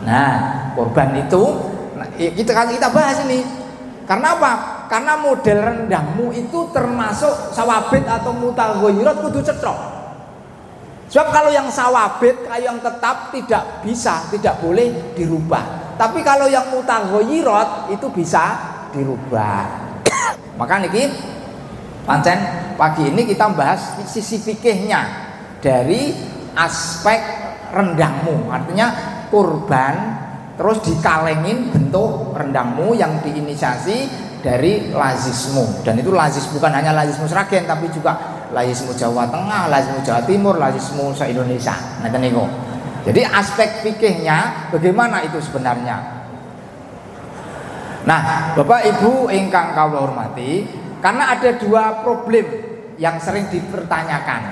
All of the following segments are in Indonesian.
Nah, kurban itu kita bahas ini. Karena apa? Karena model rendangmu itu termasuk sawabit atau mutaghayirat kudu cetok. Sebab kalau yang sawabit, kayu yang tetap tidak bisa, tidak boleh dirubah. Tapi kalau yang mutaghayirat itu bisa dirubah. Maka niki pancen pagi ini kita bahas sisi fikihnya dari aspek rendangmu. Artinya kurban terus dikalengin bentuk rendangmu yang diinisiasi dari lazismu. Dan itu lazis bukan hanya lazismu Sragen tapi juga lazismu Jawa Tengah, lazismu Jawa Timur, lazismu se-Indonesia. Ngeten niku. Jadi aspek fikihnya bagaimana itu sebenarnya. Nah, Bapak Ibu ingkang kawula hormati, karena ada dua problem yang sering dipertanyakan.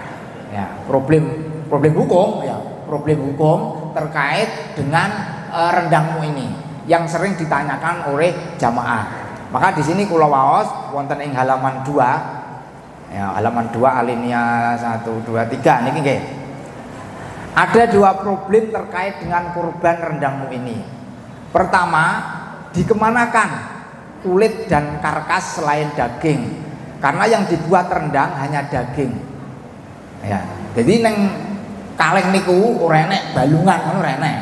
Ya, problem hukum ya, problem hukum terkait dengan rendangmu ini yang sering ditanyakan oleh jamaah. Maka di sini kula waos wonten ing halaman 2. Ya, halaman 2 alinea 1 2 3 niki nggih. Ada dua problem terkait dengan kurban rendangmu ini. Pertama, dikemanakan kulit dan karkas selain daging? Karena yang dibuat rendang hanya daging. Ya, jadi neng kaleng niku ora enek balungan ngono ora enek.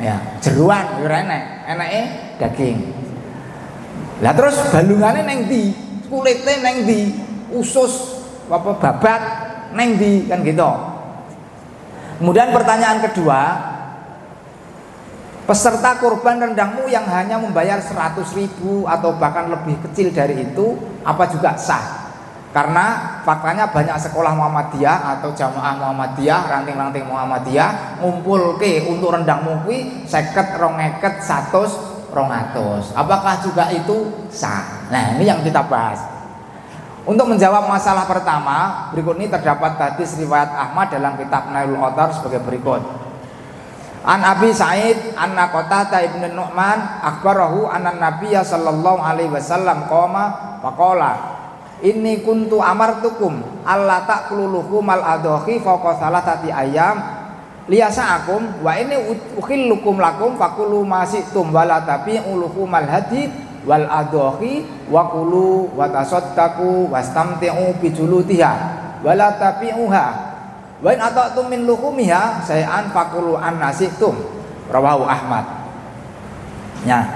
Ya, jeruan ora enek, eneke daging. Lah terus balungane neng ndi? Kulite neng ndi? Usus apa babat neng ndi kan gitu. Kemudian pertanyaan kedua, peserta kurban rendangmu yang hanya membayar 100.000 atau bahkan lebih kecil dari itu apa juga sah? Karena faktanya banyak sekolah Muhammadiyah atau jamaah Muhammadiyah, ranting-ranting Muhammadiyah ngumpulke untuk rendangmu kuwi 50, 200, 100, 200. Apakah juga itu sah? Nah, ini yang kita bahas. Untuk menjawab masalah pertama, berikut ini terdapat hadis riwayat Ahmad dalam kitab Nailul Autar sebagai berikut. An Abi Sa'id anna Qatadah ibn Nu'man akhbarahu anna Nabiyya sallallahu alaihi wasallam qoma faqala inni kuntu amartukum alla ta'kulu luhumal adhahi fawqa salatati ayyam liyasa'akum wa inni ukhillukum lakum faqulu ma syi'tum wala tabi'u luhumal hadi wal adhahi wa kulu wa tasaddaqu wastamti'u bi julutiha wala tabi'uha wa in ata'tum min luhumiha say'an faqulu an nasitum rawahu Ahmad. Ya,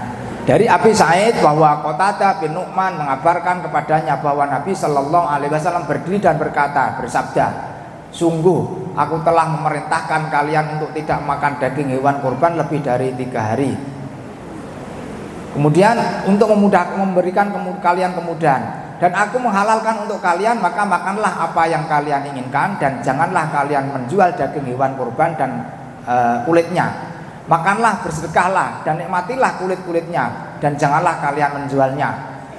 dari Abi Sa'id bahwa Qatadah bin Nu'man mengabarkan kepadanya bahwa Nabi sallallahu alaihi wasallam berdiri dan berkata, bersabda, sungguh aku telah memerintahkan kalian untuk tidak makan daging hewan kurban lebih dari 3 hari. Kemudian untuk memberikan kalian kemudahan, dan aku menghalalkan untuk kalian, maka makanlah apa yang kalian inginkan dan janganlah kalian menjual daging hewan kurban dan kulitnya. Makanlah, bersedekahlah dan nikmatilah kulit-kulitnya dan janganlah kalian menjualnya.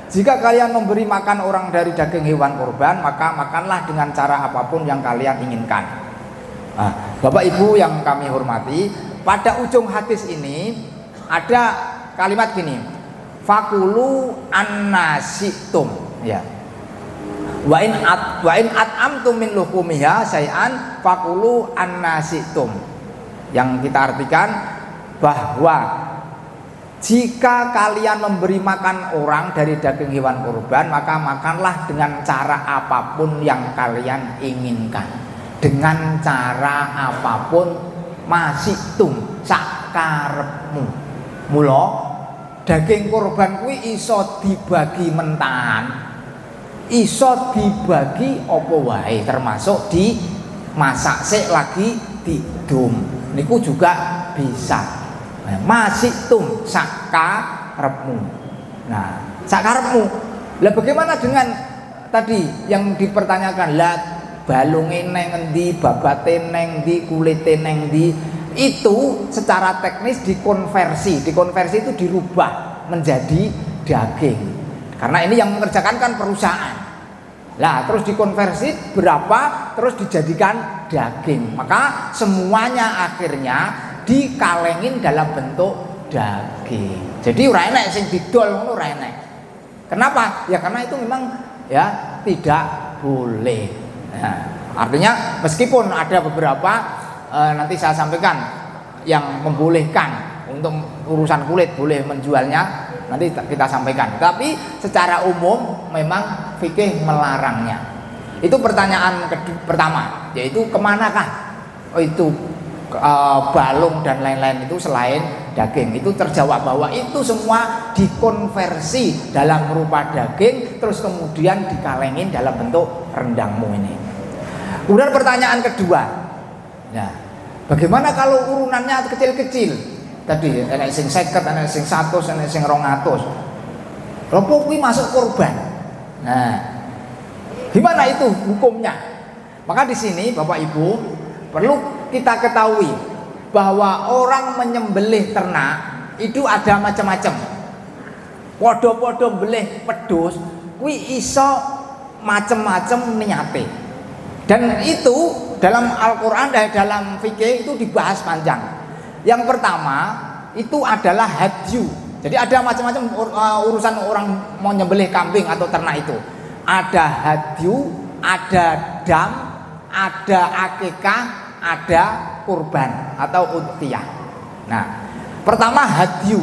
Jika kalian memberi makan orang dari daging hewan kurban, maka makanlah dengan cara apapun yang kalian inginkan. Nah, Bapak Ibu yang kami hormati, pada ujung hadis ini ada kalimat gini, fakulu annasitum, ya. Wa in at'amtum min luhumiha syai'an fakulu annasitum. Yang kita artikan bahwa jika kalian memberi makan orang dari daging hewan kurban, maka makanlah dengan cara apapun yang kalian inginkan. Dengan cara apapun masitum sakarepmu. Mula daging kurban kuwi iso dibagi mentahan, iso dibagi apa wae, termasuk dimasak sik lagi didum. Niku juga bisa. Nah, masih tum sakarepmu. Nah, sakarepmu. Lah bagaimana dengan tadi yang dipertanyakan, lah balunge neng endi, babate neng ndi, kulite neng ndi? Itu secara teknis dikonversi itu dirubah menjadi daging. Karena ini yang mengerjakan kan perusahaan. Lah terus dikonversi berapa, terus dijadikan daging. Maka semuanya akhirnya dikalengin dalam bentuk daging. Jadi ora enek sing didol ngono ora enek. Kenapa? Ya karena itu memang ya tidak boleh. Nah, artinya meskipun ada beberapa nanti saya sampaikan yang membolehkan untuk urusan kulit boleh menjualnya, nanti kita sampaikan. Tapi secara umum memang fikih melarangnya. Itu pertanyaan pertama, yaitu kemanakah itu balung dan lain-lain itu selain daging. Itu terjawab bahwa itu semua dikonversi dalam rupa daging, terus kemudian dikalengin dalam bentuk rendangmu ini. Kemudian pertanyaan kedua, nah, bagaimana kalau urunannya kecil-kecil? Tadi enek sing 50, enek sing 100, enek sing 200. Lha kuwi masuk kurban. Nah, gimana itu hukumnya? Maka di sini Bapak Ibu perlu kita ketahui bahwa orang menyembelih ternak itu ada macam-macam. Podo-podo belih wedhus kuwi iso macam-macam niate. Dan itu dalam Al-Qur'an dan dalam fikih itu dibahas panjang. Yang pertama itu adalah hadyu. Jadi ada macam-macam urusan orang mau nyembelih kambing atau ternak itu. Ada hadyu, ada dam, ada akikah, ada kurban atau udhiyah. Nah, pertama hadyu.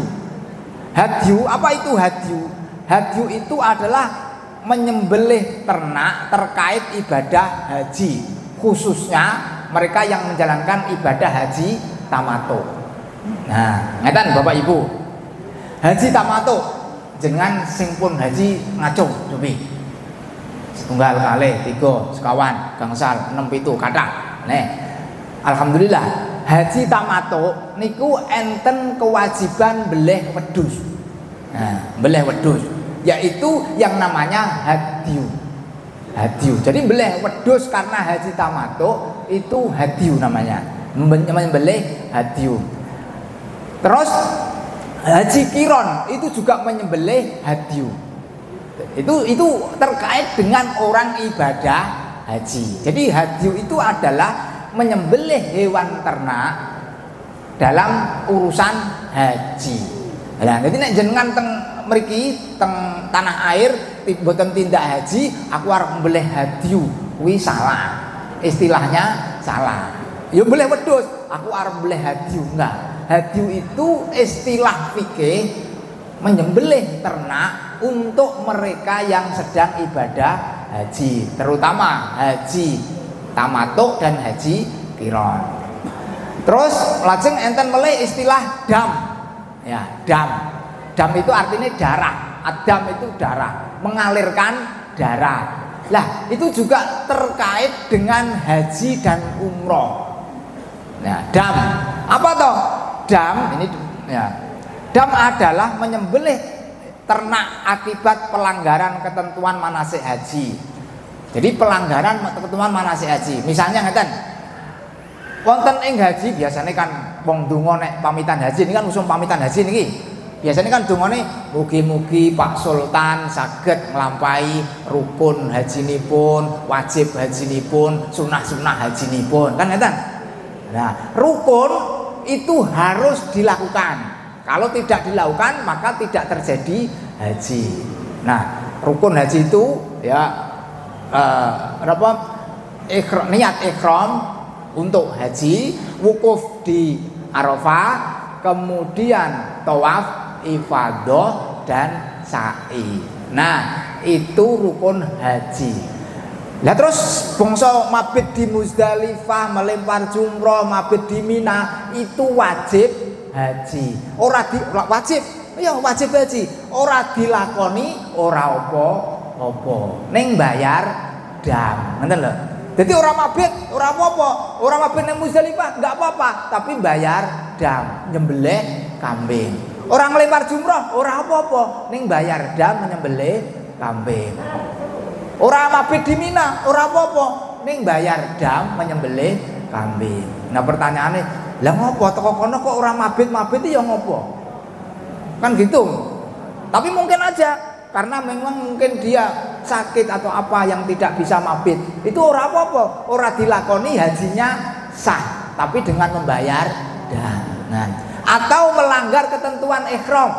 Hadyu, apa itu hadyu? Hadyu itu adalah menyembelih ternak terkait ibadah haji, khususnya mereka yang menjalankan ibadah haji tamato. Nah, ngeten Bapak Ibu, haji tamato jenengan sing pun haji ngacung dupi setunggal kali 3 sekawan gangsal 6 7 kathah. Nih, alhamdulillah haji tamato niku enten kewajiban beleh wedhus. Nah, beleh wedhus yaitu yang namanya hadyu. Hadyu. Jadi beleh wedhus karena haji tamato itu hadyu namanya. Menyembelih hadyu. Terus haji kiron itu juga menyembelih hadyu. Itu terkait dengan orang ibadah haji. Jadi hadyu itu adalah menyembelih hewan ternak dalam urusan haji. Nah, jadi nek jenengan teng mriki teng tanah air boten tindak haji, aku arep mbelih hadyu, kuwi salah. Istilahnya salah. Ya boleh wedhus, aku arep mbelih hadyu. Enggak. Hadyu itu istilah fikih menyembelih ternak untuk mereka yang sedang ibadah haji, terutama haji tamatuk dan haji qiran. Terus lajeng enten melih istilah dam. Ya, dam. Dam itu artinya darah. Adam itu darah, mengalirkan darah. Lah, itu juga terkait dengan haji dan umroh. Nah, dam. Apa toh? Dam ini ya. Dam adalah menyembelih ternak akibat pelanggaran ketentuan manasik haji. Jadi pelanggaran ketentuan manasik haji. Misalnya ngeten. Wonten ing haji biasanya kan wong donga nek pamitan haji ini kan usum pamitan haji niki. Biasanya kan dongane mugi-mugi Pak Sultan saged nglampahi rukun hajinipun, wajib hajinipun, sunah-sunah hajinipun. Kan ngeten. Nah, rukun itu harus dilakukan. Kalau tidak dilakukan maka tidak terjadi haji. Nah, rukun haji itu ya niat ikhram untuk haji, wukuf di Arafah, kemudian tawaf ifadah dan sa'i. Nah, itu rukun haji. Lah terus bangsa mabit di Muzdalifah, melempar jumroh, mabit di Mina itu wajib haji. Wajib, ya wajib haji. Ora dilakoni ora apa-apa. Ning bayar dam. Ngoten lho. Jadi orang mabit, orang apa-apa. Orang mabit ning Muzdalifah enggak apa-apa, tapi bayar dam, nyembelih kambing. Orang ngelempar jumroh ora apa-apa, ning bayar dam menyembelih kambing. Orang mabit di Mina ora apa-apa, ning bayar dam menyembelih kambing. Nah pertanyaannya, lah ngopo teko kono kok ora mabit-mabit ya ngopo? Kan gitu. Tapi mungkin aja karena memang mungkin dia sakit atau apa yang tidak bisa mabit. Itu ora apa-apa, ora dilakoni hajinya sah, tapi dengan membayar dam. Nah, atau melanggar ketentuan ihram.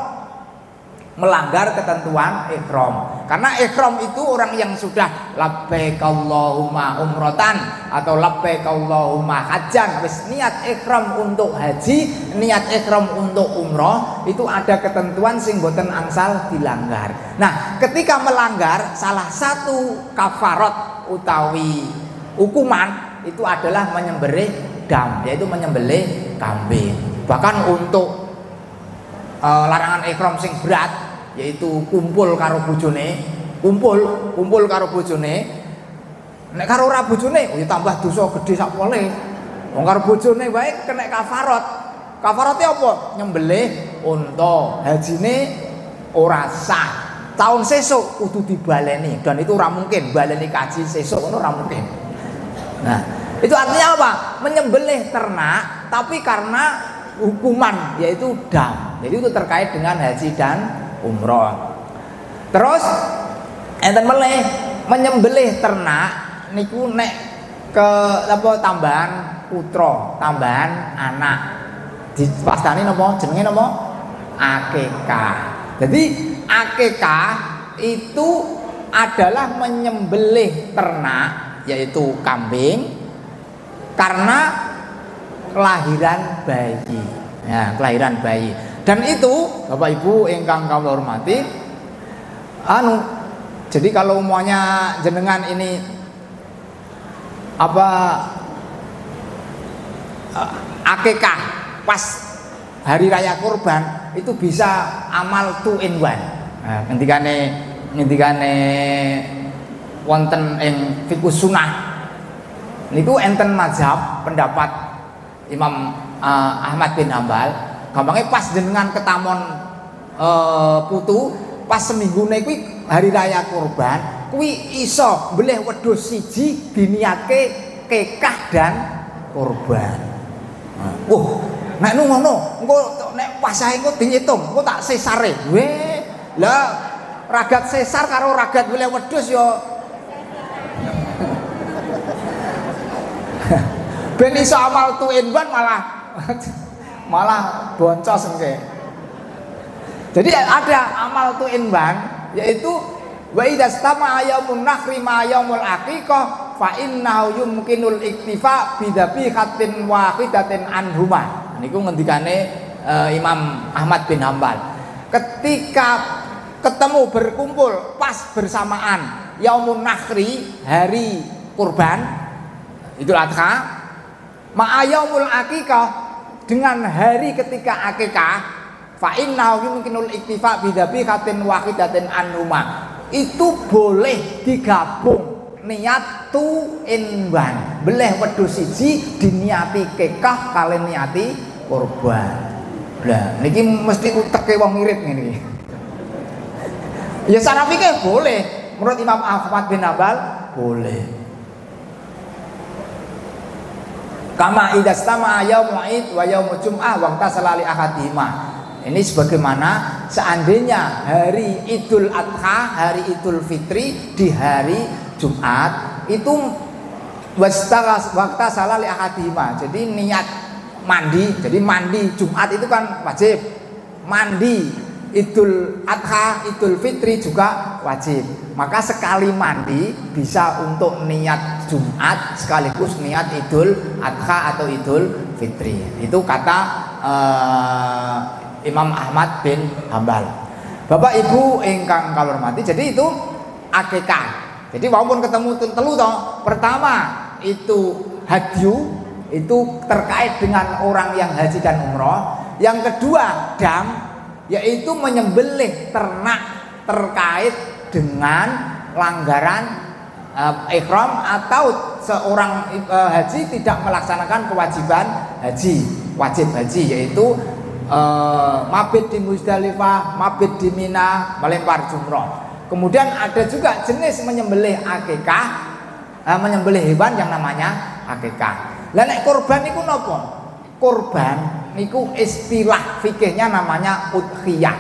melanggar ketentuan ihram. Karena ihram itu orang yang sudah labbaik Allahumma umrotan atau labbaik Allahumma hajjan, wis niat ihram untuk haji, niat ihram untuk umroh, itu ada ketentuan sing boten angsal dilanggar. Nah, ketika melanggar salah satu kafarat utawi hukuman itu adalah menyembelih dam, yaitu menyembelih kambing. Bahkan untuk larangan ihram sing berat, yaitu kumpul karo bojone, kumpul karo bojone, nek karo ora bojone ya tambah dosa gede sak pole. Wong karo bojone wae kena kafarat. Kafarate apa? Nyembelih unta. Hajine ora sah. Tahun sesuk kudu dibaleni, dan itu ora mungkin baleni kaji sesuk ngono ora mungkin. Nah, itu artinya apa? Menyembelih ternak tapi karena hukuman, yaitu dam. Jadi itu terkait dengan haji dan umroh. Terus enten meleh menyembelih ternak niku nek ke apa tambahan putra, tambahan anak. Dipastani napa? Jenenge napa? Akikah. Jadi akikah itu adalah menyembelih ternak, yaitu kambing, karena kelahiran bayi. Ya, kelahiran bayi. Dan itu Bapak Ibu ingkang kula hormati, jadi kalau umumnya jenengan ini apa akikah pas hari raya kurban itu bisa amal 2 in 1. Nah, ngendikane wonten ing fiqh sunnah niku enten mazhab pendapat Imam Ahmad bin Hambal, gampangnya pas jenengan ketamon putu pas seminggune kuwi hari raya kurban kuwi iso mbleh wedhus siji diniatke kekah dan kurban. Nek ngono engko nek pasahe engko diitung engko tak sesare. Lah ragat sesar karo ragat mbleh wedhus ya ben iso amal 2 in 1 malah boncos engke. Jadi ada amal 2 in 1, yaitu wa idastama yaumun nahri ma yaumul aqiqah fa innahu yumkinul iktifa bidzabihatin wahidatin anhuma. Niku ngendikane Imam Ahmad bin Hambal. Ketika ketemu berkumpul pas bersamaan yaumun nahri, hari kurban Idul Adha, ma'ayaumul aqiqah, dengan hari ketika akikah, fa innahu yumkinul iktifa bidzabihatin wahidatin anhuma, itu boleh digabung niat 2 in 1, beleh wedhus siji diniati kekah kalian niati kurban. Lah niki mesti uteke wong ngirit ngene. Ya secara fikih boleh, menurut Imam Ahmad bin Hambal boleh. Kama idastama yaumul id wa yaumul jum'ah wa tasala li ahadihima. Ini sebagaimana seandainya hari Idul Adha, hari Idul Fitri di hari Jumat itu waqta salah li ahadihima. Jadi niat mandi, jadi mandi Jumat itu kan wajib. Mandi Idul Adha, Idul Fitri juga wajib. Maka sekali mandi bisa untuk niat Jumat sekaligus niat Idul Adha atau Idul Fitri. Itu kata Imam Ahmad bin Hambal. Bapak Ibu ingkang kula hormati, jadi itu akikah. Jadi walaupun ketemu telu toh, pertama itu hadyu, itu terkait dengan orang yang haji dan umroh. Yang kedua dam, yaitu menyembelih ternak terkait dengan langgaran ihram atau seorang haji tidak melaksanakan kewajiban haji, wajib haji, yaitu mabit di Muzdalifah, mabit di Mina, melempar jumroh. Kemudian ada juga jenis menyembelih akikah, menyembelih hewan yang namanya akikah. Lah nek kurban niku napa? Kurban niku istilah fikihnya namanya udhiyah,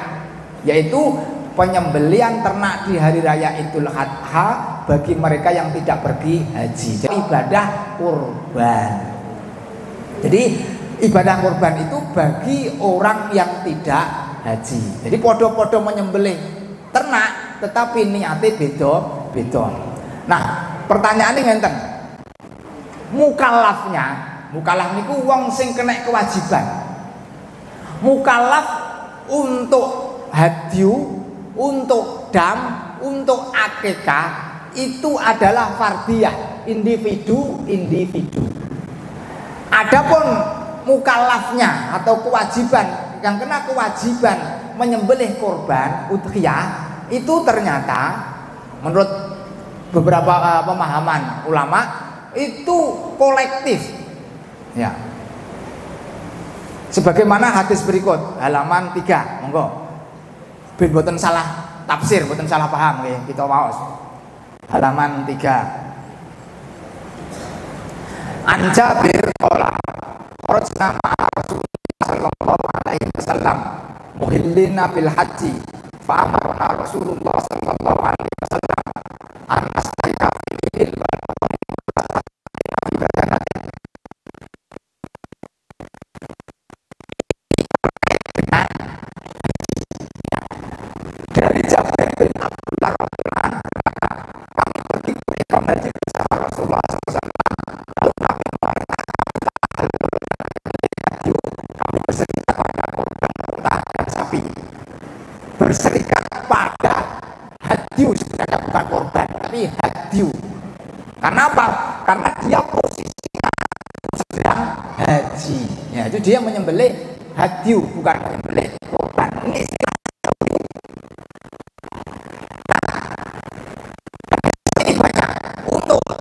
yaitu penyembelian ternak di hari raya Idul Adha bagi mereka yang tidak pergi haji. Jadi ibadah kurban. Jadi ibadah kurban itu bagi orang yang tidak haji. Jadi podo-podo menyembelih ternak, tetapi niatnya beda-beda. Nah, pertanyaannya ngenten. Mukallaf niku wong sing kena kewajiban. Mukallaf untuk hadyu, untuk dam, untuk akikah itu adalah fardiyah, individu. Adapun mukallafnya atau kewajiban yang kena kewajiban menyembelih korban udhiyah itu ternyata menurut beberapa pemahaman ulama itu kolektif ya. Sebagaimana hadis berikut halaman 3, monggo ben boten salah tafsir, boten salah paham nggih, kita waos. Halaman 3. An Jabir qala kharajna ma'a Rasulullah sallallahu alaihi wasallam muhillina bil haji fa amarna Rasulullah sallallahu alaihi wasallam an nastaqika fil dari Jabir bin Abdullah radhiyallahu anhu kami pergi ke haji bersama Rasulullah SAW. Lalu kami kami berserikat pada korban unta dan sapi, berserikat pada hadyu sebenarnya bukan korban tapi hadyu. Karena apa? Karena dia posisinya sedang haji ya, itu dia menyembelih hadyu bukan menyembelih korban. Ini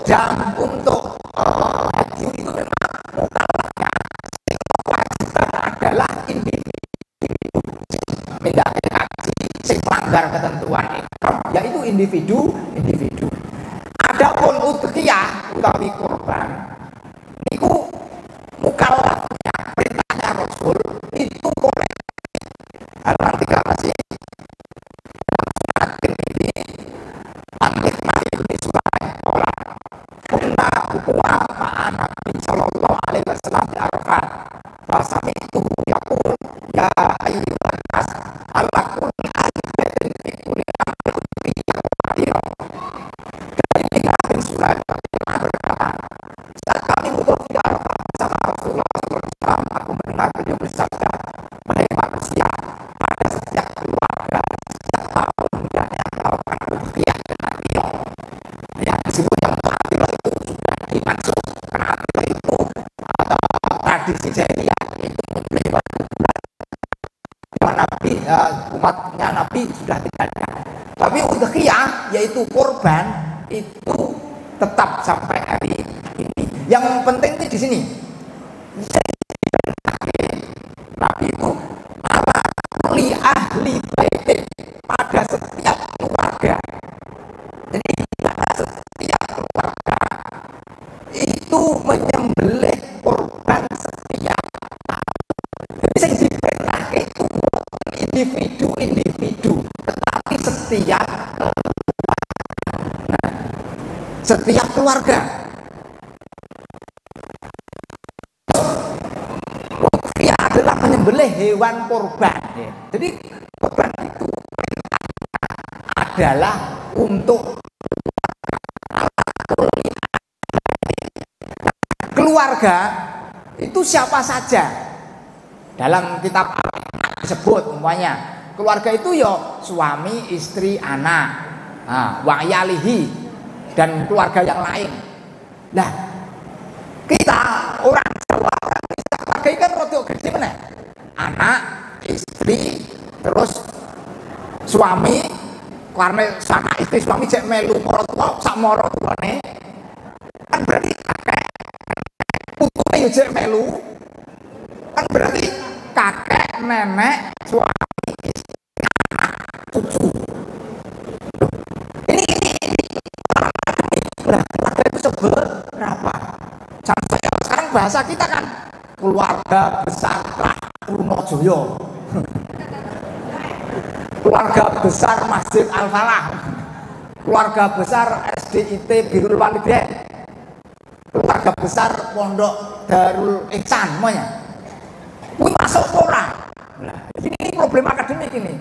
jam untuk haji itu memang mukallafnya kewajiban adalah individu mendaki haji sing melanggar ketentuan ihram yaitu individu. Adapun udhiyah utawi kurban niku mukallafnya perintahnya Rasul itu kolektif. Halaman 3 masih ini ambil ini suara orang kunna huwa ma'a Nabi sallallahu alaihi wasallam di Arafat fasami itu yaqul ya ayyuhan nas alakun al-batin fi kulli amrin ya dari Nabi Sulaiman berkata saat kami wudhu di Arafat bersama Rasulullah SAW aku mendengar beliau bersabda wahai manusia pada setiap keluarga setiap tahun hendaknya melakukan udhiyah dengan dia ya meskipun yang itu sudah dimaksud karena itu atau tradisi jahiliyah itu melewat Nabi umatnya Nabi sudah tidak ada, tapi udhiyah yaitu korban itu tetap sampai hari ini. Yang penting itu di sini Nabi itu ala li ahli baitin pada setiap keluarga. Jadi pada setiap keluarga itu menyembelih korban setiap tahun. Jadi yang diperintahkan itu individu, tetapi setiap setiap keluarga. Udhiyah adalah menyembelih hewan korban. Jadi korban itu adalah untuk keluarga itu siapa saja. Dalam kitab disebut umpamanya keluarga itu ya suami, istri, anak, wa yalihi dan keluarga yang lain. Nah, kita orang Jawa keluarga kan rada gede meneh. Anak, istri, terus suami, karena sama istri suami cek melu maratuwa sak maratuwane. Kan berarti kakek putune yo cek melu. Kan berarti kakek, nenek, suami, istri, anak, cucu. Ini keluarga itu seberapa? Sampai sekarang bahasa kita kan keluarga besar Trunojoyo, keluarga besar Masjid Al-Falah, keluarga besar SDIT Birrul Walidain, keluarga besar Pondok Darul Ihsan semuanya. Kuwi masuk ora? Nah, ini problem akademik ini.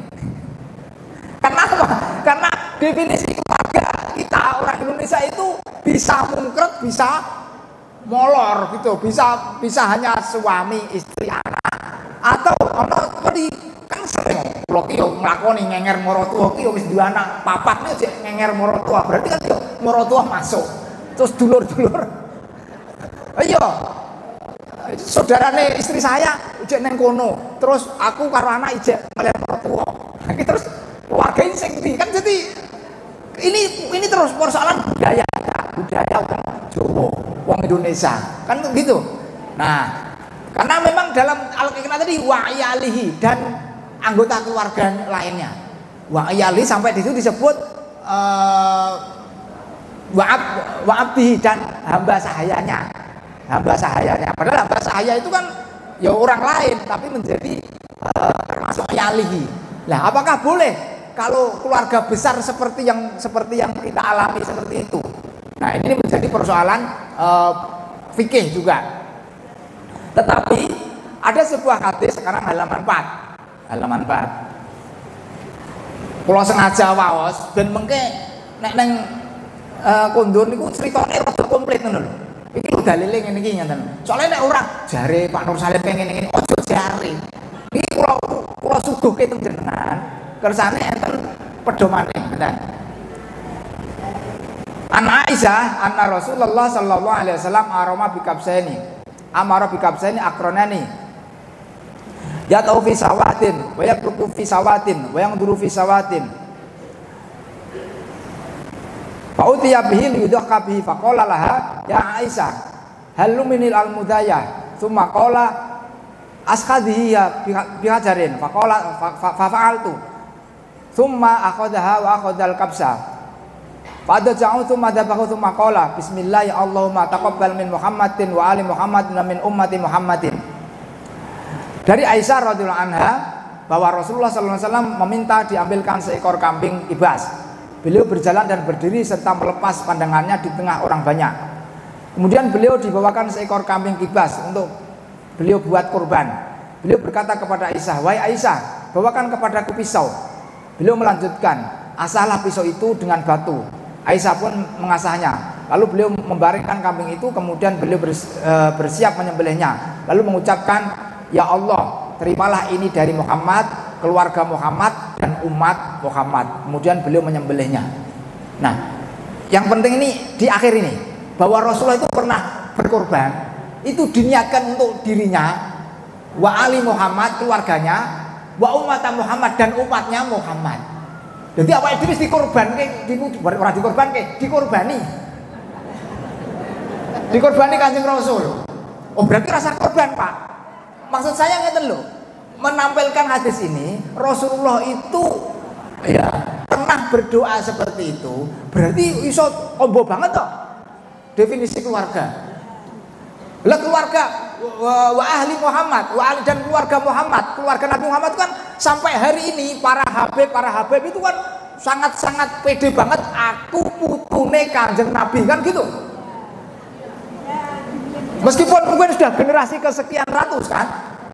Karena apa? Karena definisi keluarga kita orang Indonesia itu bisa mungkret, bisa molor gitu, bisa hanya suami, istri, anak, atau ono tadi kan sering kula ki yo nglakoni ngenger maratuwa ki yo wis duwe anak papat nek ngenger maratuwa berarti kan yo maratuwa masuk. Terus dulur-dulur ayo saudarane istri saya ijek neng kono, terus aku karo anak ijek ngeler maratuwa. Terus keluarga ini sing kan jadi ini terus persoalan budaya orang Jawa, orang Indonesia kan gitu. Nah, karena memang dalam Al-Qur'an tadi wa'iyalihi dan anggota keluarga lainnya, wa'iyalihi sampai di situ disebut wa'abdihi dan hamba sahayanya. Padahal hamba sahaya itu kan ya orang lain tapi menjadi termasuk yalihi. Nah, apakah boleh kalau keluarga besar seperti yang kita alami seperti itu? Nah, ini menjadi persoalan fikih juga. Tetapi ada sebuah hadis sekarang halaman 4. Kula sengaja waos ben mengke nek neng kondur niku critane rada komplit ngono lho. Iki lho dalile ngene iki ngeten. Soale nek ora jare Pak Nur Salim pengen ngene aja jare. Iki kula suguhke teng jenengan. Kersane enten pedomane ngeten. An Aisyah anna Rasulullah sallallahu alaihi wasallam amara bikabsaini akronani ya tau fi sawatin wa yakruku fi sawatin wa yangduru fi sawatin fa utiya bihi yudhaka bihi faqala laha ya Aisyah hal minil almudayah thumma qala asqadhihi ya bihajarin faqala fa'altu thumma akhadha wa akhadhal kabsa pada jauh tu madabahu tu makola Bismillah ya Allahumma taqabbal min Muhammadin wa ali Muhammadin wa min ummati Muhammadin. Dari Aisyah radhiyallahu anha bahwa Rasulullah sallallahu alaihi wasallam meminta diambilkan seekor kambing kibas. Beliau berjalan dan berdiri serta melepas pandangannya di tengah orang banyak. Kemudian beliau dibawakan seekor kambing kibas untuk beliau buat kurban. Beliau berkata kepada Aisyah, "Wahai Aisyah, bawakan kepadaku pisau." Beliau melanjutkan, "Asahlah pisau itu dengan batu." Aisyah pun mengasahnya. Lalu beliau membaringkan kambing itu, kemudian beliau bersiap menyembelihnya. Lalu mengucapkan, "Ya Allah, terimalah ini dari Muhammad, keluarga Muhammad dan umat Muhammad." Kemudian beliau menyembelihnya. Nah, yang penting ini di akhir ini bahwa Rasulullah itu pernah berkorban, itu diniatkan untuk dirinya, wa ali Muhammad, keluarganya, wa umat Muhammad dan umatnya Muhammad. Jadi apa itu dikorbanke, dikorbani Kanjeng Rasul. Oh berarti rasa korban Pak. Maksud saya ngeten loh, menampilkan hadis ini Rasulullah itu ya pernah berdoa seperti itu. Berarti iso ombo banget toh definisi keluarga. Lah keluarga wa ahli Muhammad, wa ahli dan keluarga Muhammad, keluarga Nabi Muhammad kan sampai hari ini para habib itu kan sangat-sangat pede banget, aku putune Kanjeng Nabi kan gitu. Meskipun mungkin sudah generasi kesekian ratus kan,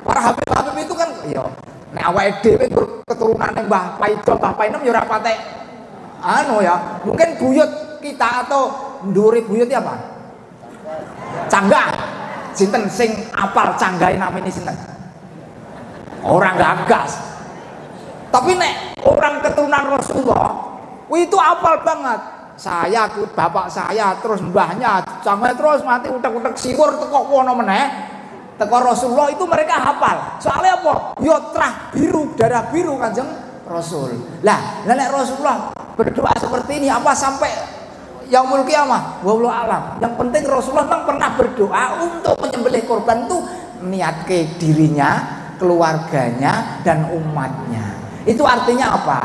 para habib itu kan ya nek awake dhewe keturunan Mbah Paido, Mbah Painem ya ora patek ya, mungkin buyut kita atau ndure buyut apa? Canggah. Sinten sing apal canggahe namine sinten? Orang gagas. Tapi nek orang keturunan Rasulullah, itu apal banget. Saya, bapak saya, terus mbahnya, sampai terus mati utek-utek sikur teko kono meneh. Teko Rasulullah itu mereka hafal. Soalnya apa? Yo trah biru, darah biru Kanjeng Rasul. Lah, nek Rasulullah berdoa seperti ini apa sampai yaumul qiyamah, wallahu alam. Yang penting Rasulullah memang pernah berdoa untuk menyembelih korban itu niat ke dirinya, keluarganya dan umatnya. Itu artinya apa?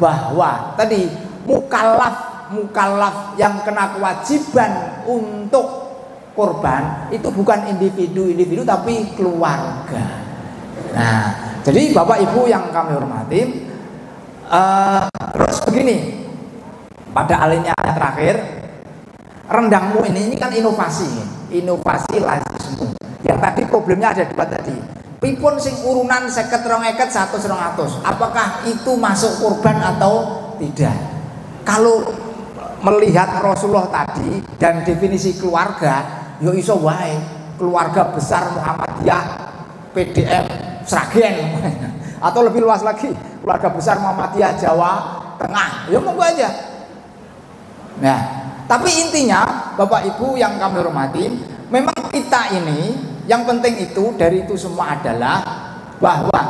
Bahwa tadi mukallaf yang kena kewajiban untuk korban itu bukan individu tapi keluarga. Nah, jadi Bapak Ibu yang kami hormati, terus begini. Pada alinea terakhir, rendangmu ini kan inovasi lazismu. Yang tadi problemnya ada dua tadi. Pripun sing urunan 50, 200, 100, 200? Apakah itu masuk kurban atau tidak? Kalau melihat Rasulullah tadi dan definisi keluarga, yo iso wae keluarga besar Muhammadiyah PDM Sragen atau lebih luas lagi keluarga besar Muhammadiyah Jawa Tengah, ya monggo aja. Nah, tapi intinya Bapak Ibu yang kami hormati, memang kita ini yang penting itu dari itu semua adalah bahwa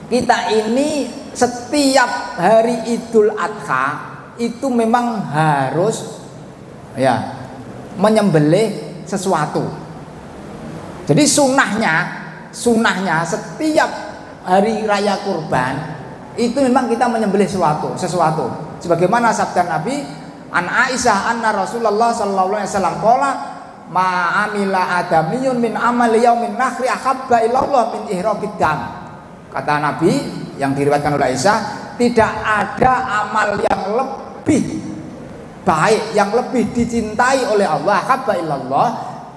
kita ini setiap hari Idul Adha itu memang harus ya menyembelih sesuatu. Jadi sunnahnya setiap hari raya kurban itu memang kita menyembelih sesuatu. Sebagaimana sabda Nabi an Aisyah anna Rasulullah sallallahu alaihi wasallam qala ma amila adamiyun min amali yaumin nahri ahabba ilallah min ihraqid dam. Kata Nabi yang diriwayatkan oleh Aisyah, tidak ada amal yang lebih baik, yang lebih dicintai oleh Allah habba ilallah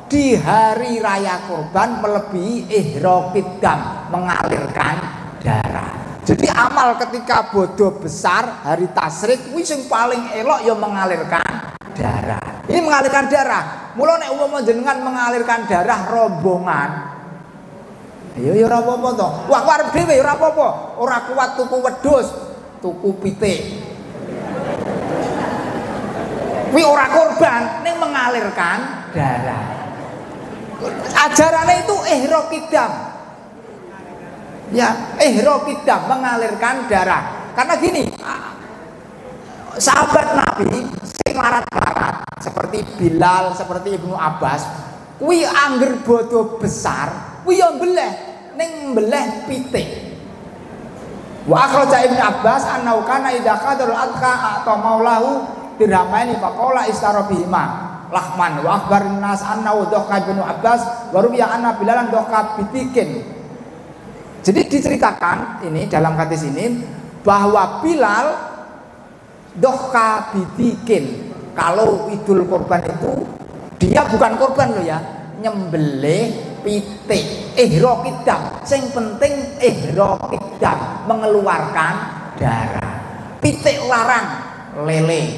di hari raya kurban melebihi ihraqid dam, mengalirkan darah. Jadi amal ketika bodo besar hari tasrik kuwi sing paling elok ya mengalirkan darah. Ini mengalirkan darah. Mula nek umpama jenengan mengalirkan darah rombongan, ya ora apa-apa to. Wah, arep dhewe ora apa-apa. Ora kuat tuku wedhus, tuku pitik. Kuwi ora korban, ning mengalirkan darah. Ajarannya itu ihraqid dam. Ya, ihraqid dam, mengalirkan darah. Karena gini, sahabat Nabi sing larat-larat seperti Bilal, seperti Ibnu Abbas, kuwi angger bodo besar, kuwi yo mbeleh ning mbeleh pitik. Wa akhraja Ibnu Abbas annahu kana idza qadarul adqa atau maulahu dirhamaini faqala istara bihima lahman wa akhbarin nas annahu dhaqqa Ibnu Abbas wa ruwiya anna Bilalan dhaqqa bitikin. Jadi diceritakan ini dalam hadis ini bahwa Bilal dhaqqa bitikin. Kalau Idul Kurban itu dia bukan kurban loh ya, nyembelih pitik, ihraqid dam. Sing penting ihraqid dam, mengeluarkan darah. Pitik larang lele.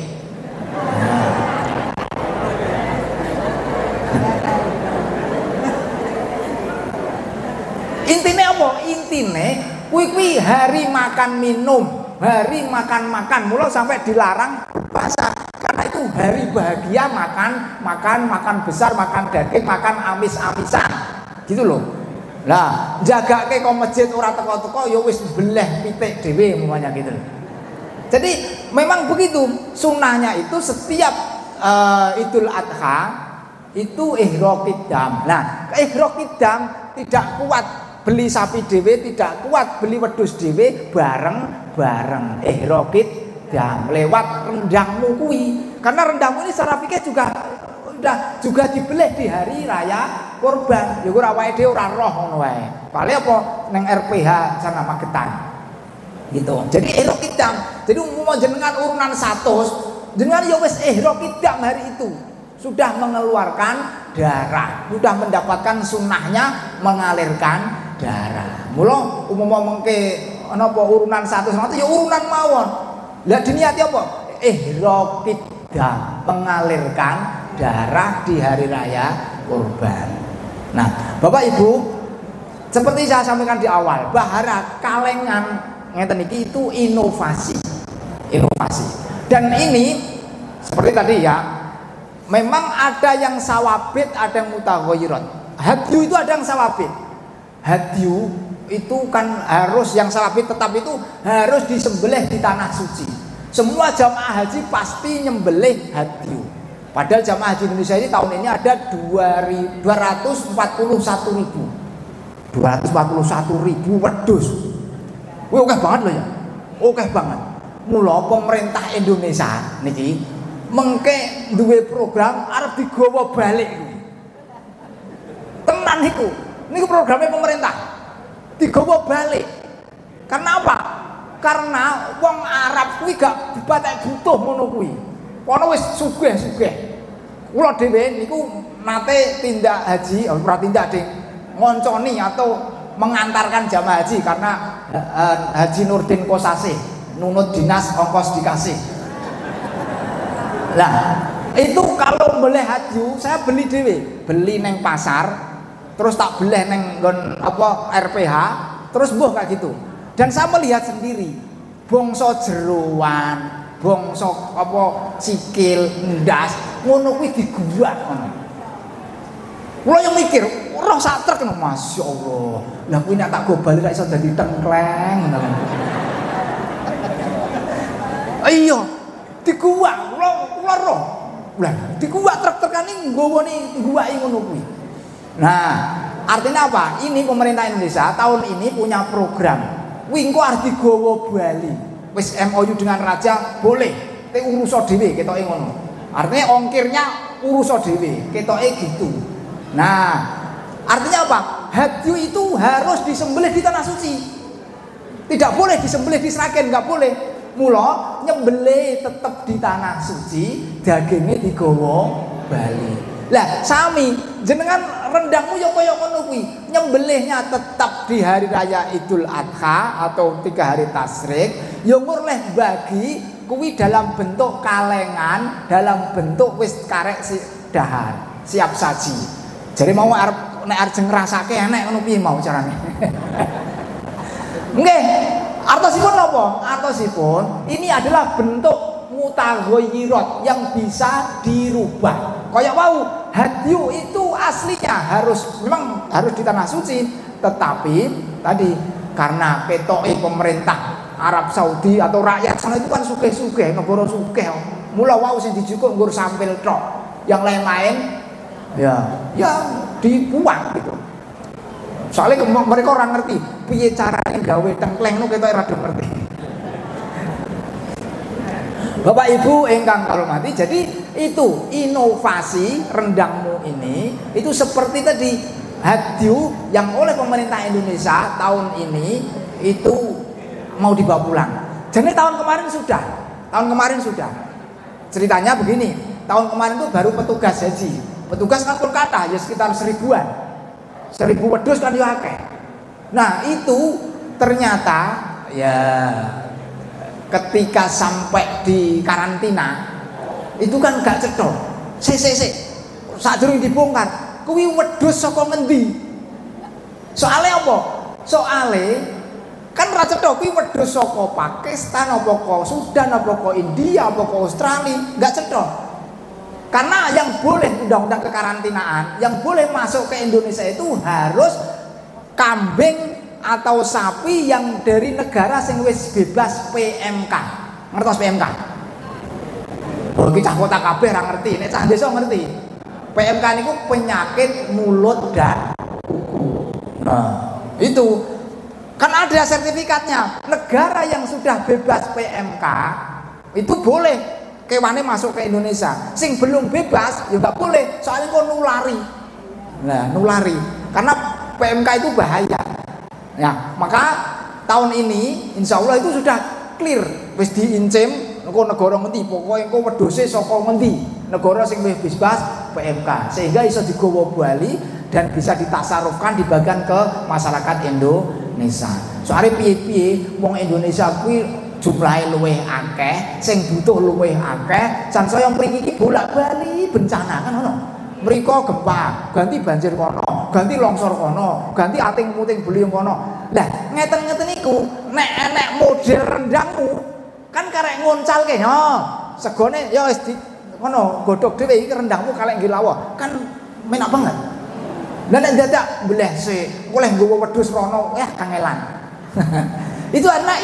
Intine apa? Intine kuwi hari makan minum, hari makan-makan, mula sampai dilarang puasa. Karena itu hari bahagia, makan besar, makan daging, makan amis-amisan. Gitu loh. Lah, jagake kok masjid ora teko-teko ya wis beleh pitik dhewe umpamanya gitu loh. Jadi memang begitu sunnahnya itu setiap Idul Adha itu ihraqid dam. Nah, ihraqid dam tidak kuat beli sapi dhewe, tidak kuat beli wedhus dhewe, bareng-bareng ihraqid dam lewat rendangmu kuwi. Karena rendangmu ini secara fikih juga dibelih di hari raya kurban. Ya ora awake dhewe ora roh ngono wae. Paling apa neng RPH sana Magetan. Gitu. Jadi ihraqid dam. Jadi umpama jenengan urunan 100, jenengan ya wis ihraqid dam hari itu. Sudah mengeluarkan darah, sudah mendapatkan sunnahnya mengalirkan darah. Mula umpama mengke napa urunan 100 ya urunan mawon. Lah diniati apa? Ihraqid dam, mengalirkan darah di hari raya kurban. Nah, Bapak Ibu, seperti saya sampaikan di awal, bahara kalengan ngeten iki itu inovasi. Dan ini seperti tadi ya, memang ada yang sawabit, ada yang mutaghayyirat. Hadyu itu ada yang sawabit. Hadyu itu kan harus yang sawabit tetap itu harus disembelih di tanah suci. Semua jamaah haji pasti nyembelih hadyu. Padahal jamaah haji Indonesia ini tahun ini ada 241.000 wedhus. Wih, oke banget loh ya. Oke banget. Mula pemerintah Indonesia niki mengke duwe program arep digawa balik. Tenan niku programnya pemerintah. Digawa balik. Karena apa? Karena wong Arab kuwi gak batek butuh ngono kuwi. Kono wis sugih-sugih. Kula dhewe niku nate tindak haji, ora tindak Ding. ngonconi atau mengantarkan jamaah haji karena Haji Nurdin Kosasih nunut dinas ongkos dikasih. Lah itu kalau boleh haji saya beli dewe, beli neng pasar terus tak beleh neng apa RPH terus mbuh kayak gitu. Dan saya melihat sendiri bongso jeroan, bongso apa sikil ndas ngono kuwi diguwak ngono. Kula yang mikir roh sak truk ngono, masyaallah. Lah kuwi nek tak go bali ra iso dadi tengkleng ngono. Iya, diguwak kula roh. Lah diguwak truk-trukane nggowone guwaki ngono kuwi. Nah, artinya apa? Ini pemerintah Indonesia tahun ini punya program. Kuwi engko arep digawa Bali. Wis MOU dengan raja boleh, te uruso dhewe ketoke ngono. Artinya ongkirnya uruso dhewe, ketoke gitu. Nah, artinya apa? Haji itu harus disembelih di tanah suci. Tidak boleh disembelih di Sragen, enggak boleh. Mula nyembelih tetep di tanah suci, dagingnya digawa Bali. Lah sami jenengan rendangmu yo kaya ngono kuwi. Nyembelihnya tetap di hari raya Idul Adha atau 3 hari tasyrik, yo ngurleh bagi kuwi dalam bentuk kalengan, dalam bentuk wis karek si dahar, siap saji. Jadi mau arep nek arep ngrasake enek ngono piye mau carane. Nggih, artosipun napa? Artosipun ini adalah bentuk mutaghayyirat yang bisa dirubah. Kayak mau hadyu itu aslinya memang harus di tanah suci, tetapi tadi karena petoke pemerintah Arab Saudi atau rakyat sana itu kan sugih-sugih, negara sugih. Mula wau sing dijukuk nggur sampil tok. Yang lain-lain ya dibuang gitu. Soalnya mereka orang ngerti piye carane gawe tengkleng nu ketok rada ngerti. Bapak Ibu ingkang kalumati, jadi itu inovasi rendangmu ini itu seperti tadi hadyu yang oleh pemerintah Indonesia tahun ini itu mau dibawa pulang. Jadi tahun kemarin sudah. Ceritanya begini, tahun kemarin itu baru petugas haji. Petugas kan kata ya sekitar 1000-an. 1000 wedhus kan yo akeh. Nah, itu ternyata ya ketika sampai di karantina itu kan gak cedhok. Sik. Sadurunge dibongkar, kuwi wedhus saka ngendi? Soale apa? Soale kan ra cedhok kuwi wedhus saka Pakistan apa kok Sudan apa kok India apa kok Australia, gak cedhok. Karena yang boleh undang-undang kekarantinaan, yang boleh masuk ke Indonesia itu harus kambing atau sapi yang dari negara sing wis bebas PMK. Ngertos PMK? Oh, iki cah kota kabeh ra ngerti, nek cah desa ngerti. PMK niku penyakit mulut dan kuku. Nah, itu kan ada sertifikatnya. Negara yang sudah bebas PMK itu boleh kewane masuk ke Indonesia. Sing belum bebas ya nggak boleh, soalnya kok nulari. Nah, nulari. Karena PMK itu bahaya. Ya, maka tahun ini insya Allah itu sudah clear, wis diincim engko negara ngendi, pokoknya engko wedhuse saka ngendi, negara sing wis bebas PMK, sehingga iso digawa Bali dan bisa ditasarufkan dibagikan ke masyarakat Indonesia. Soalnya piye-piye wong Indonesia kuwi jumlahe luwih akeh, sing butuh luwih akeh, jan saya mriki iki bolak-balik bencana kan ngono. Mriko gempa, ganti banjir kono, ganti longsor kono, ganti ating-muting beliung kono. Lah, ngeten-ngeten iku nek enek model rendangmu kan karek ngoncalke yo. Segone yo wis di ngono, godhog dhewe iki rendangmu kalek nggih lawah. Kan menak banget. Lah nek dadak mbleh sik, oleh nggawa wedhus rono, kangelan. Itu adalah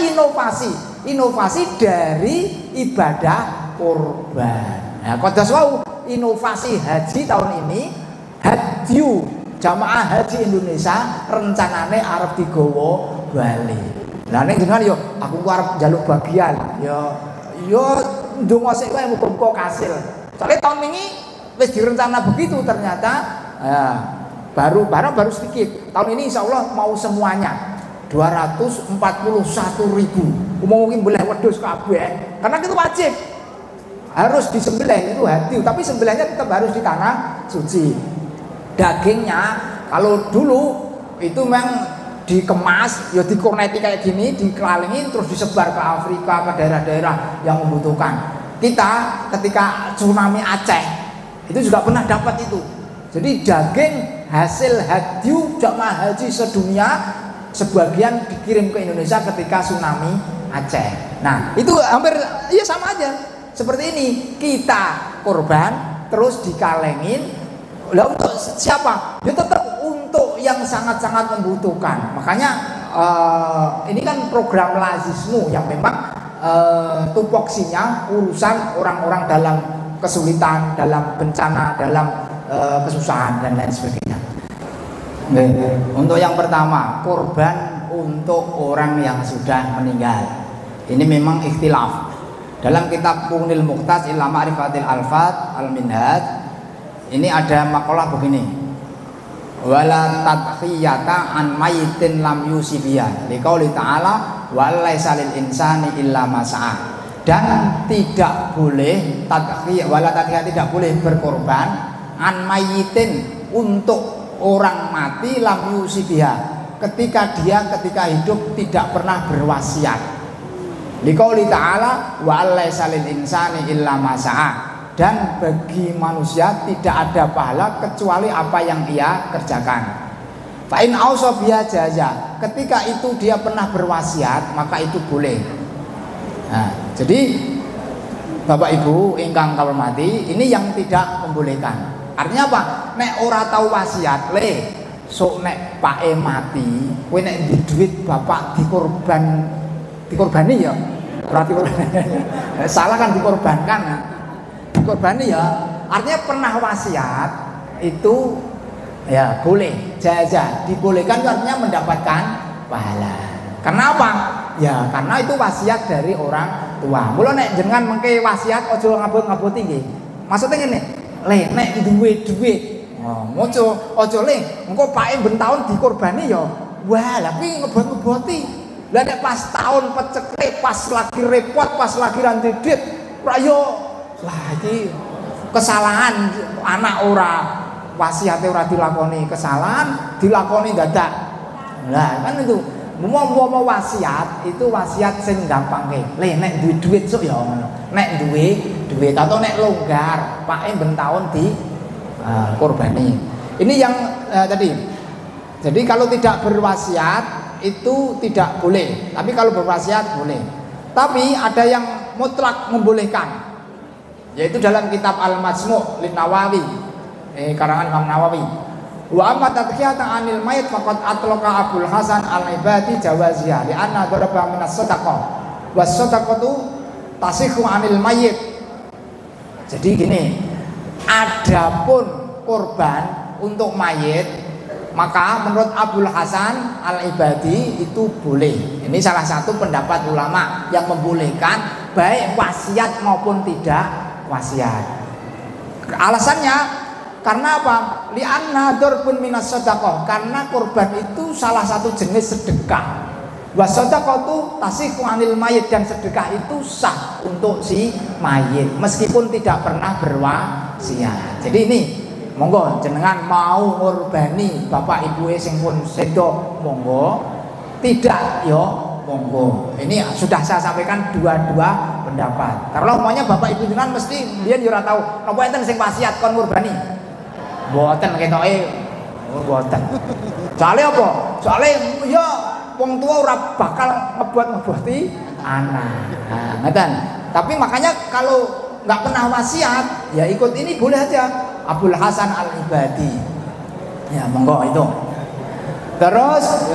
inovasi dari ibadah kurban. Nah, kodos wau inovasi haji tahun ini, hadyu jamaah haji Indonesia rencanane arep digawa Bali. Lah nek jenengan yo aku ku arep njaluk bagian, yo ndonga sik wae muga-muga kasil. Soalnya tahun ini wis direncana begitu ternyata baru sedikit. Tahun ini insya Allah mau semuanya 241.000. Mungkin boleh wedhus kabeh. Karena itu wajib. Harus disembelih itu hadyu, tapi sembelihnya tetap harus di tanah suci. Dagingnya Kalau dulu itu memang dikemas, ya dikorneti kayak gini, dikelilingin terus disebar ke Afrika, ke daerah-daerah yang membutuhkan. Kita ketika tsunami Aceh itu juga pernah dapat itu. Jadi daging hasil hadyu jamaah haji sedunia sebagian dikirim ke Indonesia ketika tsunami Aceh. Nah itu hampir ya sama aja seperti ini, kita korban terus dikalengin. Lah untuk siapa? Ya tetap untuk yang sangat-sangat membutuhkan. Makanya ini kan program lazismu yang memang tupoksinya urusan orang-orang dalam kesulitan, dalam bencana, dalam kesusahan dan lain sebagainya. Untuk yang pertama, korban untuk orang yang sudah meninggal. Ini memang ikhtilaf. Dalam kitab Punil Muqtas ila Ma'rifatil Alfat Al-Minhaj ini ada makalah begini. Wala tadkhiyata an mayitin lam yusibiya liqauli ta'ala wa laisa lil insani illa ma sa'a. Dan tidak boleh tidak boleh berkorban an mayitin untuk orang mati lam yusibiha ketika hidup tidak pernah berwasiat. Liqauli ta'ala wa laisa lil insani illa ma sa'a. Dan bagi manusia tidak ada pahala kecuali apa yang ia kerjakan. Fa in ausa biha jaza. Ketika itu dia pernah berwasiat, maka itu boleh. Nah, jadi Bapak Ibu ingkang kawulmati, ini yang tidak membolehkan. Artinya apa? Nek ora tahu wasiat, sok nek pake mati, kowe nek di duit bapak dikorbani ya. Berarti salah kan dikorbankan. Dikorbankan ya, artinya pernah wasiat itu ya boleh, jaza, dibolehkan itu artinya mendapatkan pahala. Kenapa? Ya karena itu wasiat dari orang tua. Mula nek jenengan mengke wasiat ojo ngabut-ngabut tinggi. Maksudnya ngene, nek duwe duit, ojo engko pake ben taun dikorbani ya. Wah, lha kuwi ngebot-ngeboti. Lah nek pas tahun pecekle, pas lagi repot, pas lagi rancidit, ora yo lah iki kesalahan anak ora wasiate ora dilakoni, kesalahan dilakoni dadak. Lah kan itu mau wasiat itu wasiat sing gampangke. Nek duwe duit sok ya ngono. Nek duwe duit atau nek longgar, pake ben taun di korbani. Ini yang tadi. Jadi kalau tidak berwasiat itu tidak boleh, tapi kalau berwasiat boleh. Tapi ada yang mutlak membolehkan, yaitu dalam kitab Al-Majmu' lin Nawawi, karangan Imam Nawawi. Wa amma tadkhiyata 'anil mayit faqad atlaqa Abul Hasan Al-Ibadi jawaziha li anna daraba min as-sadaqah was sadaqatu tasihhu 'anil mayit. Jadi gini, adapun korban untuk mayit maka menurut Abul Hasan Al-Ibadi itu boleh. Ini salah satu pendapat ulama yang membolehkan baik wasiat maupun tidak wasiat. Alasannya karena apa? Li'anna darbun minas sadaqah, karena korban itu salah satu jenis sedekah. Wasadaqatu tasihhu 'anil mayit, dan sedekah itu sah untuk si mayit meskipun tidak pernah berwasiat. Jadi ini monggo jenengan mau ngorbani bapak ibu sing pun sedo monggo, tidak yo monggo. Ini sudah saya sampaikan dua-dua pendapat. Kalau maunya bapak ibu jenengan mesti biyen yo ora tau napa enten sing wasiat kon ngorbani. Mboten ketoke mboten. Soale apa? Soale yo wong tua ora bakal ngebuat-ngeboti anak. Nah, ngeten. Tapi makanya kalau nggak pernah wasiat ya ikut ini boleh aja. Abul Hasan Al-Ibadi. Ya, monggo itu. Terus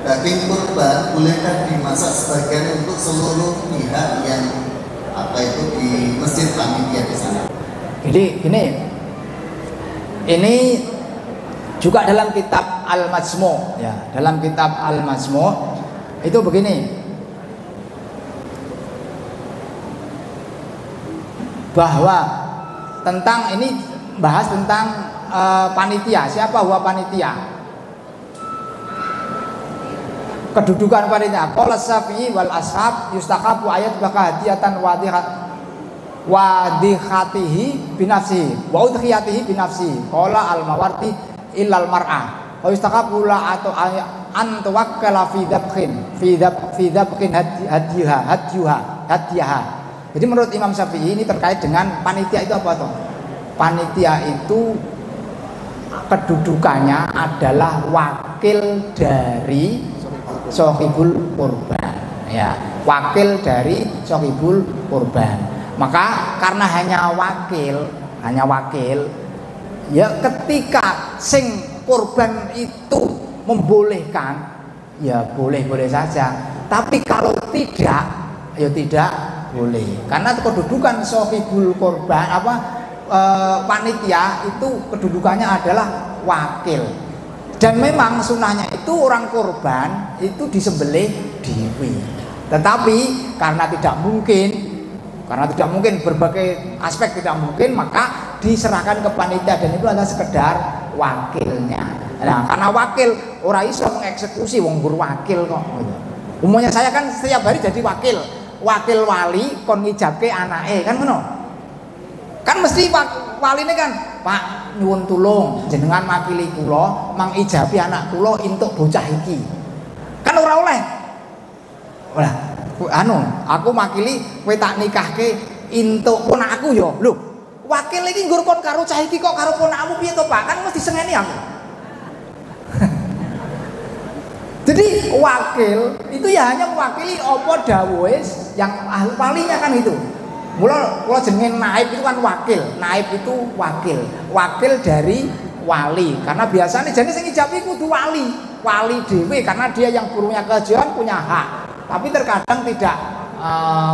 daging kurban bolehkah dimasak sebagian untuk seluruh pihak yang di masjid panitia di sana? Jadi gini. Ini juga dalam kitab Al-Majmu', ya, dalam kitab Al-Majmu' itu begini. Bahwa tentang ini bahas tentang panitia. Siapa huwa panitia? Kedudukan panitia. Qala Syafi'i wal ashab yustaqabu ayat baka hadiyatan wadihatihi binafsihi wa udhiyatihi binafsihi. Qala al-Mawardi illal mar'ah wa yustaqabula atau an tawakkala fi dzabhin hadiyaha. Jadi menurut Imam Syafi'i ini terkait dengan panitia itu apa toh? Panitia itu kedudukannya adalah wakil dari sohibul kurban, ya, wakil dari sohibul kurban. Maka karena hanya wakil, ya ketika sing kurban itu membolehkan, ya boleh-boleh saja. Tapi kalau tidak, ya tidak boleh. Karena kedudukan sohibul kurban panitia itu kedudukannya adalah wakil. Dan memang sunnahnya itu orang kurban itu disembelih dewi. Tetapi karena tidak mungkin berbagai aspek tidak mungkin, maka diserahkan ke panitia dan itu adalah sekedar wakilnya. Nah, karena wakil ora iso mengeksekusi wong guru wakil kok. Umumnya saya kan setiap hari jadi wakil wali kon ngijabke anake kan ngono. Kan mesti waline kan, Pak nyuwun tulung jenengan makili kula mangijabi anak kula entuk bocah iki. Kan ora oleh. Lah, aku makili kowe tak nikahke entuk ponakku ya. Lho, wakil iki nggur kon karo cah iki kok karo ponakmu piye to, Pak? Kan mesti sengeni aku. Jadi wakil itu ya hanya mewakili apa dawuhe yang ahli walinya kan itu. Mula jenenge naib itu kan wakil. Naib itu wakil dari wali. Karena biasanya jadi sing ngijabi kudu wali dhewe karena dia yang punya kewajiban, punya hak. Tapi terkadang tidak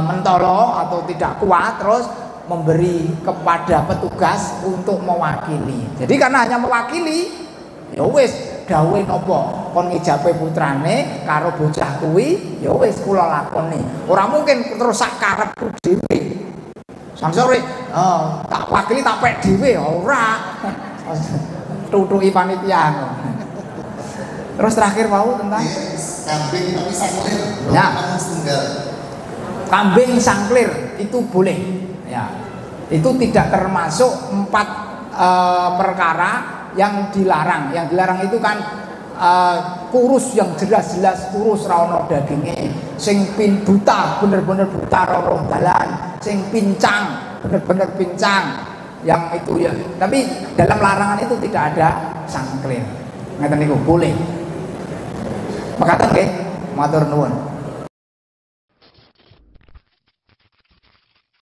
mentolo atau tidak kuat terus memberi kepada petugas untuk mewakili. Jadi karena hanya mewakili, ya wis dawuhe napa kon ngijabe putrane karo bocah kuwi, ya wis kula lakoni. Ora mungkin terus sak karepku dhewe. Samsore tak wakili tak pek dhewe ora. Tutuki panitia. Terus terakhir mau tentang kambing tapi sangklir. Ya. Tunggal. Kambing sangklir itu boleh. Ya. Itu tidak termasuk 4 perkara yang dilarang. Yang dilarang itu kan kurus yang jelas-jelas kurus ra ono daginge, sing buta bener-bener buta ra ono dalan, sing pincang bener-bener pincang, yang itu ya. Tapi dalam larangan itu tidak ada sangklir. Ngeten niku boleh. Makaten nggih, matur nuwun.